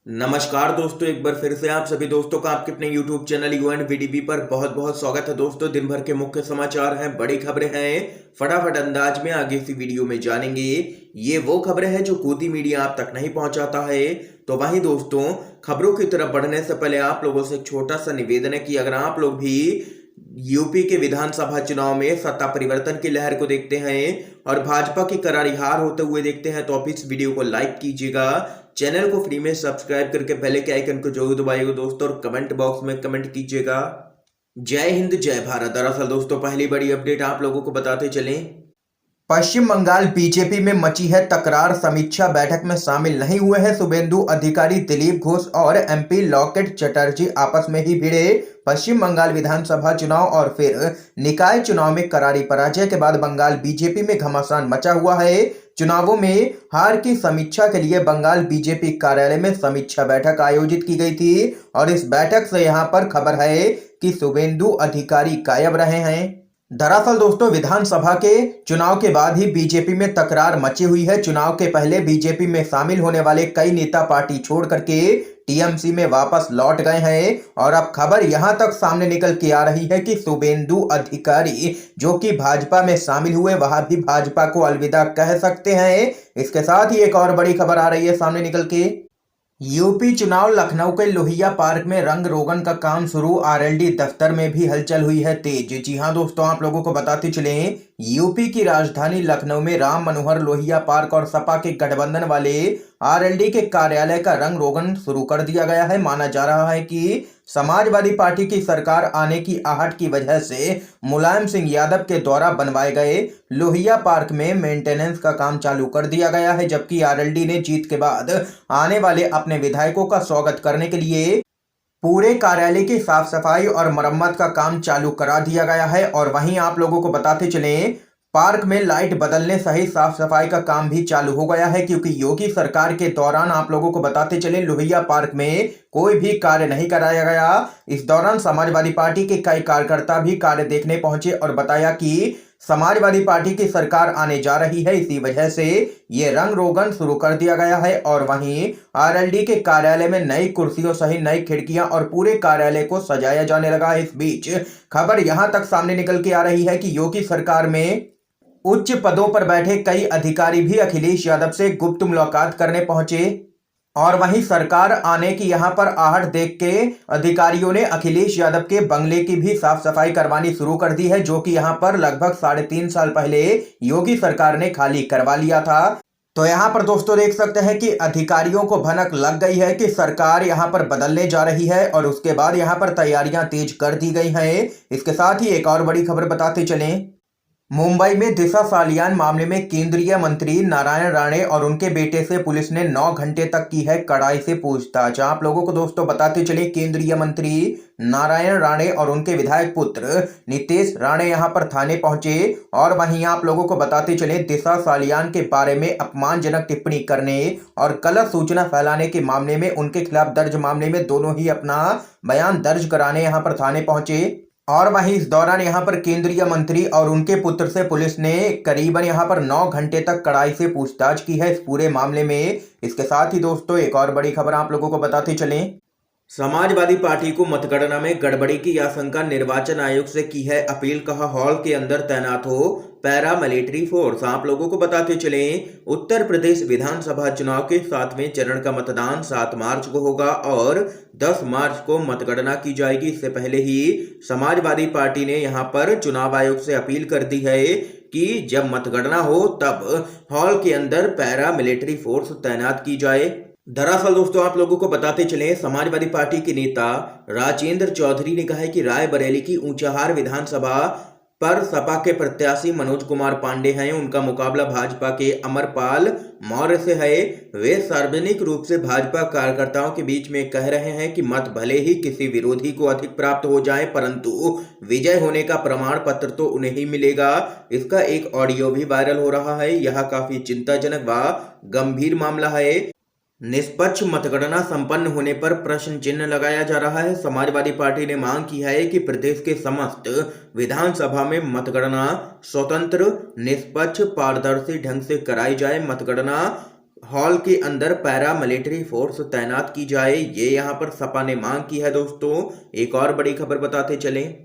नमस्कार दोस्तों, एक बार फिर से आप सभी दोस्तों का आपके अपने YouTube चैनल UNVDB पर बहुत बहुत स्वागत है। दोस्तों, दिन भर के मुख्य समाचार हैं, बड़ी खबरें हैं, फटाफट अंदाज में आगे इसी वीडियो में जानेंगे। ये वो खबरें हैं जो गोदी मीडिया आप तक नहीं पहुंचाता है। तो वहीं दोस्तों, खबरों की तरफ बढ़ने से पहले आप लोगों से एक छोटा सा निवेदन है कि अगर आप लोग भी यूपी के विधानसभा चुनाव में सत्ता परिवर्तन की लहर को देखते हैं और भाजपा की करारी हार होते हुए देखते हैं, तो आप इस वीडियो को लाइक कीजिएगा, चैनल को फ्री में सब्सक्राइब करके बेल के आइकन को जरूर दबाइएगा दोस्तों, और कमेंट बॉक्स में कमेंट कीजिएगा। जय हिंद जय भारत। दरअसल दोस्तों, पहली बड़ी अपडेट आप लोगों को बताते चलें। पश्चिम बंगाल बीजेपी में मची है तकरार। समीक्षा बैठक में शामिल नहीं हुए हैं शुभेंदु अधिकारी, दिलीप घोष और एमपी लॉकेट चटर्जी आपस में ही भिड़े। पश्चिम बंगाल विधानसभा चुनाव और फिर निकाय चुनाव में करारी पराजय के बाद बंगाल बीजेपी में घमासान मचा हुआ है। चुनावों में हार की समीक्षा के लिए बंगाल बीजेपी कार्यालय में समीक्षा बैठक आयोजित की गई थी और इस बैठक से यहां पर खबर है कि शुभेंदु अधिकारी गायब रहे हैं। दरअसल दोस्तों, विधानसभा के चुनाव के बाद ही बीजेपी में तकरार मची हुई है। चुनाव के पहले बीजेपी में शामिल होने वाले कई नेता पार्टी छोड़ करके टीएमसी में वापस लौट गए हैं और अब खबर यहां तक सामने निकल के आ रही है कि शुभेंदु अधिकारी जो कि भाजपा में शामिल हुए, वहां भी भाजपा को अलविदा कह सकते हैं। इसके साथ ही एक और बड़ी खबर आ रही है सामने निकल के। यूपी चुनाव, लखनऊ के लोहिया पार्क में रंग रोगन का काम शुरू। आरएलडी दफ्तर में भी हलचल हुई है तेज। जी हां दोस्तों, आप लोगों को बताते चलें, यूपी की राजधानी लखनऊ में राम मनोहर लोहिया पार्क और सपा के गठबंधन वाले आरएलडी के कार्यालय का रंग रोगन शुरू कर दिया गया है। माना जा रहा है कि समाजवादी पार्टी की सरकार आने की आहट की वजह से मुलायम सिंह यादव के द्वारा बनवाए गए लोहिया पार्क में मेंटेनेंस का काम चालू कर दिया गया है, जबकि आरएलडी ने जीत के बाद आने वाले अपने विधायकों का स्वागत करने के लिए पूरे कार्यालय की साफ सफाई और मरम्मत का काम चालू करा दिया गया है। और वहीं आप लोगों को बताते चलें, पार्क में लाइट बदलने सहित साफ सफाई का काम भी चालू हो गया है, क्योंकि योगी सरकार के दौरान आप लोगों को बताते चले लोहिया पार्क में कोई भी कार्य नहीं कराया गया। इस दौरान समाजवादी पार्टी के कई कार्यकर्ता भी कार्य देखने पहुंचे और बताया कि समाजवादी पार्टी की सरकार आने जा रही है, इसी वजह से ये रंग रोगन शुरू कर दिया गया है। और वहीं आरएलडी के कार्यालय में नई कुर्सियों सहित नई खिड़कियां और पूरे कार्यालय को सजाया जाने लगा है। इस बीच खबर यहां तक सामने निकल के आ रही है कि योगी सरकार में उच्च पदों पर बैठे कई अधिकारी भी अखिलेश यादव से गुप्त मुलाकात करने पहुंचे और वहीं सरकार आने की यहां पर आहट देख के अधिकारियों ने अखिलेश यादव के बंगले की भी साफ सफाई करवानी शुरू कर दी है, जो कि यहां पर लगभग 3.5 साल पहले योगी सरकार ने खाली करवा लिया था। तो यहां पर दोस्तों देख सकते हैं कि अधिकारियों को भनक लग गई है कि सरकार यहां पर बदलने जा रही है और उसके बाद यहां पर तैयारियां तेज कर दी गई हैं। इसके साथ ही एक और बड़ी खबर बताते चलें। मुंबई में दिशा सालियान मामले में केंद्रीय मंत्री नारायण राणे और उनके बेटे से पुलिस ने 9 घंटे तक की है कड़ाई से पूछताछ। आप लोगों को दोस्तों बताते चले, केंद्रीय मंत्री नारायण राणे और उनके विधायक पुत्र नितेश राणे यहां पर थाने पहुंचे और वहीं आप लोगों को बताते चले, दिशा सालियान के बारे में अपमानजनक टिप्पणी करने और गलत सूचना फैलाने के मामले में उनके खिलाफ दर्ज मामले में दोनों ही अपना बयान दर्ज कराने यहां पर थाने पहुंचे। और वहीं इस दौरान यहां पर केंद्रीय मंत्री और उनके पुत्र से पुलिस ने करीबन यहां पर 9 घंटे तक कड़ाई से पूछताछ की है इस पूरे मामले में। इसके साथ ही दोस्तों एक और बड़ी खबर आप लोगों को बताते चलें। समाजवादी पार्टी को मतगणना में गड़बड़ी की आशंका, निर्वाचन आयोग से की है अपील, कहा हॉल के अंदर तैनात हो पैरा मिलिट्री फोर्स। आप लोगों को बताते चलें, उत्तर प्रदेश विधानसभा चुनाव के 7वें चरण का मतदान 7 मार्च को होगा और 10 मार्च को मतगणना की जाएगी। इससे पहले ही समाजवादी पार्टी ने यहां पर चुनाव आयोग से अपील कर दी है कि जब मतगणना हो तब हॉल के अंदर पैरा मिलिट्री फोर्स तैनात की जाए। दरअसल दोस्तों, आप लोगों को बताते चले, समाजवादी पार्टी के नेता राजेंद्र चौधरी ने कहा है कि रायबरेली की ऊंचाहार विधानसभा पर सपा के प्रत्याशी मनोज कुमार पांडे हैं। उनका मुकाबला भाजपा के अमरपाल मौर्य से है। वे सार्वजनिक रूप से भाजपा कार्यकर्ताओं के बीच में कह रहे हैं कि मत भले ही किसी विरोधी को अधिक प्राप्त हो जाए, परंतु विजय होने का प्रमाण पत्र तो उन्हें ही मिलेगा। इसका एक ऑडियो भी वायरल हो रहा है। यह काफी चिंताजनक व गंभीर मामला है। निष्पक्ष मतगणना संपन्न होने पर प्रश्न चिन्ह लगाया जा रहा है। समाजवादी पार्टी ने मांग की है कि प्रदेश के समस्त विधानसभा में मतगणना स्वतंत्र, निष्पक्ष, पारदर्शी ढंग से कराई जाए। मतगणना हॉल के अंदर पैरा मिलिट्री फोर्स तैनात की जाए, ये यहाँ पर सपा ने मांग की है दोस्तों। एक और बड़ी खबर बताते चलें,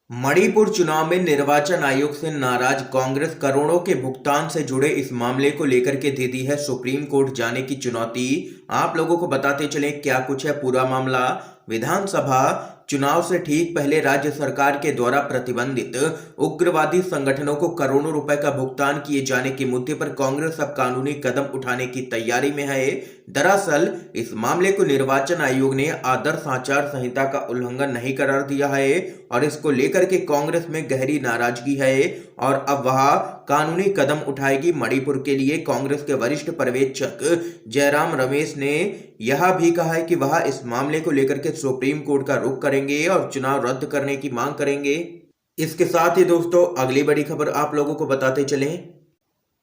मणिपुर चुनाव में निर्वाचन आयोग से नाराज कांग्रेस करोड़ों के भुगतान से जुड़े इस मामले को लेकर के दे दी है सुप्रीम कोर्ट जाने की चुनौती। आप लोगों को बताते चलें क्या कुछ है पूरा मामला। विधानसभा चुनाव से ठीक पहले राज्य सरकार के द्वारा प्रतिबंधित उग्रवादी संगठनों को करोड़ों रुपए का भुगतान किए जाने के मुद्दे पर कांग्रेस अब कानूनी कदम उठाने की तैयारी में है। दरअसल इस मामले को निर्वाचन आयोग ने आदर्श आचार संहिता का उल्लंघन नहीं करार दिया है और इसको लेकर के कांग्रेस में गहरी नाराजगी है और अब वह कानूनी कदम उठाएगी। मणिपुर के लिए कांग्रेस के वरिष्ठ पर्यवेक्षक जयराम रमेश ने यह भी कहा है कि वह इस मामले को लेकर के सुप्रीम कोर्ट का रुख करेंगे और चुनाव रद्द करने की मांग करेंगे। इसके साथ ही दोस्तों अगली बड़ी खबर आप लोगों को बताते चलें,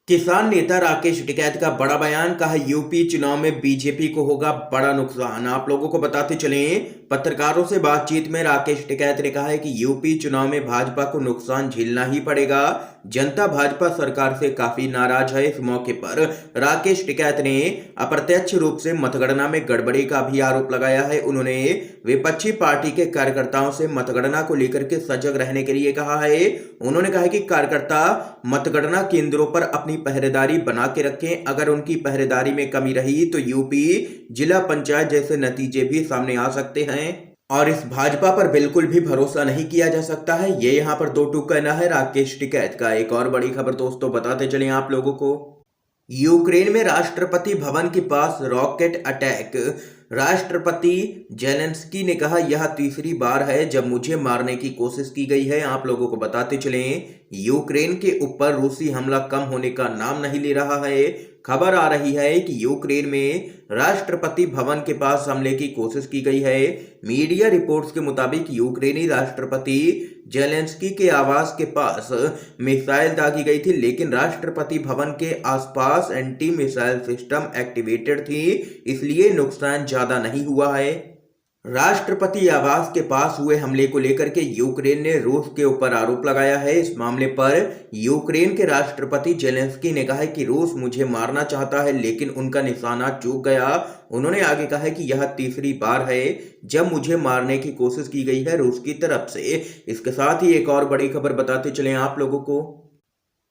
किसान नेता राकेश टिकैत का बड़ा बयान, कहा यूपी चुनाव में बीजेपी को होगा बड़ा नुकसान। आप लोगों को बताते चलें, पत्रकारों से बातचीत में राकेश टिकैत ने कहा है कि यूपी चुनाव में भाजपा को नुकसान झेलना ही पड़ेगा। जनता भाजपा सरकार से काफी नाराज है। इस मौके पर राकेश टिकैत ने अप्रत्यक्ष रूप से मतगणना में गड़बड़ी का भी आरोप लगाया है। उन्होंने विपक्षी पार्टी के कार्यकर्ताओं से मतगणना को लेकर के सजग रहने के लिए कहा है। उन्होंने कहा कि कार्यकर्ता मतगणना केंद्रों पर अपनी पहरेदारी बना के रखें। अगर उनकी पहरेदारी में कमी रही तो यूपी जिला पंचायत जैसे नतीजे भी सामने आ सकते हैं और इस भाजपा पर बिल्कुल भी भरोसा नहीं किया जा सकता है। ये यहाँ पर दो टूक कहना है राकेश टिकैत का। एक और बड़ी खबर दोस्तों बताते चलें आप लोगों को, यूक्रेन में राष्ट्रपति भवन के पास रॉकेट अटैक। राष्ट्रपति जेलेंस्की ने कहा यह तीसरी बार है जब मुझे मारने की कोशिश की गई है। आप लोगों को बताते चलें, यूक्रेन के ऊपर रूसी हमला कम होने का नाम नहीं ले रहा है। खबर आ रही है कि यूक्रेन में राष्ट्रपति भवन के पास हमले की कोशिश की गई है। मीडिया रिपोर्ट्स के मुताबिक यूक्रेनी राष्ट्रपति जेलेंस्की के आवास के पास मिसाइल दागी गई थी, लेकिन राष्ट्रपति भवन के आसपास एंटी मिसाइल सिस्टम एक्टिवेटेड थी, इसलिए नुकसान ज्यादा नहीं हुआ है। राष्ट्रपति आवास के पास हुए हमले को लेकर के यूक्रेन ने रूस के ऊपर आरोप लगाया है। इस मामले पर यूक्रेन के राष्ट्रपति जेलेंस्की ने कहा है कि रूस मुझे मारना चाहता है लेकिन उनका निशाना चूक गया। उन्होंने आगे कहा है कि यह तीसरी बार है जब मुझे मारने की कोशिश की गई है रूस की तरफ से। इसके साथ ही एक और बड़ी खबर बताते चलें आप लोगों को,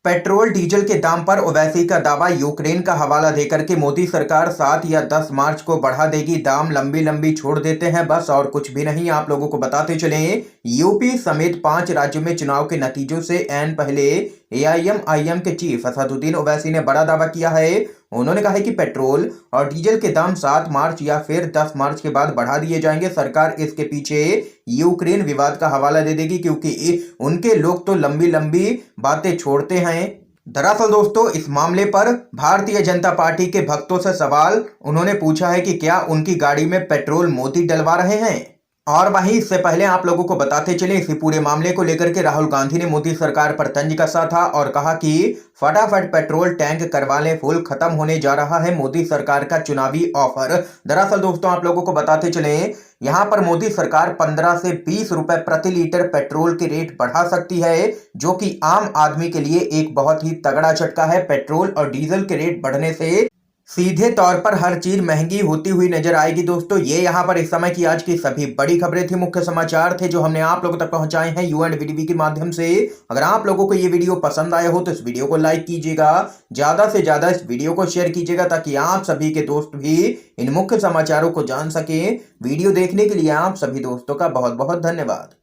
पेट्रोल डीजल के दाम पर ओवैसी का दावा। यूक्रेन का हवाला देकर के मोदी सरकार 7 या 10 मार्च को बढ़ा देगी, दाम लंबी छोड़ देते हैं बस और कुछ भी नहीं। आप लोगों को बताते चलें, यूपी समेत 5 राज्यों में चुनाव के नतीजों से ऐन पहले एआईएमआईएम के चीफ असदुद्दीन ओवैसी ने बड़ा दावा किया है। उन्होंने कहा है कि पेट्रोल और डीजल के दाम 7 मार्च या फिर 10 मार्च के बाद बढ़ा दिए जाएंगे। सरकार इसके पीछे यूक्रेन विवाद का हवाला दे देगी क्योंकि उनके लोग तो लंबी बातें छोड़ते हैं। दरअसल दोस्तों इस मामले पर भारतीय जनता पार्टी के भक्तों से सवाल उन्होंने पूछा है कि क्या उनकी गाड़ी में पेट्रोल मोदी डलवा रहे हैं। और वहीं इससे पहले आप लोगों को बताते चले, इसी पूरे मामले को लेकर के राहुल गांधी ने मोदी सरकार पर तंज कसा था और कहा कि फटाफट पेट्रोल टैंक करवा लें, फुल खत्म होने जा रहा है मोदी सरकार का चुनावी ऑफर। दरअसल दोस्तों आप लोगों को बताते चले, यहां पर मोदी सरकार 15 से 20 रुपए प्रति लीटर पेट्रोल के रेट बढ़ा सकती है, जो कि आम आदमी के लिए एक बहुत ही तगड़ा झटका है। पेट्रोल और डीजल के रेट बढ़ने से सीधे तौर पर हर चीज महंगी होती हुई नजर आएगी। दोस्तों ये यहाँ पर इस समय की आज की सभी बड़ी खबरें थी, मुख्य समाचार थे जो हमने आप लोगों तक पहुंचाए हैं UNVDB के माध्यम से। अगर आप लोगों को ये वीडियो पसंद आया हो तो इस वीडियो को लाइक कीजिएगा, ज्यादा से ज्यादा इस वीडियो को शेयर कीजिएगा ताकि आप सभी के दोस्त भी इन मुख्य समाचारों को जान सके। वीडियो देखने के लिए आप सभी दोस्तों का बहुत बहुत धन्यवाद।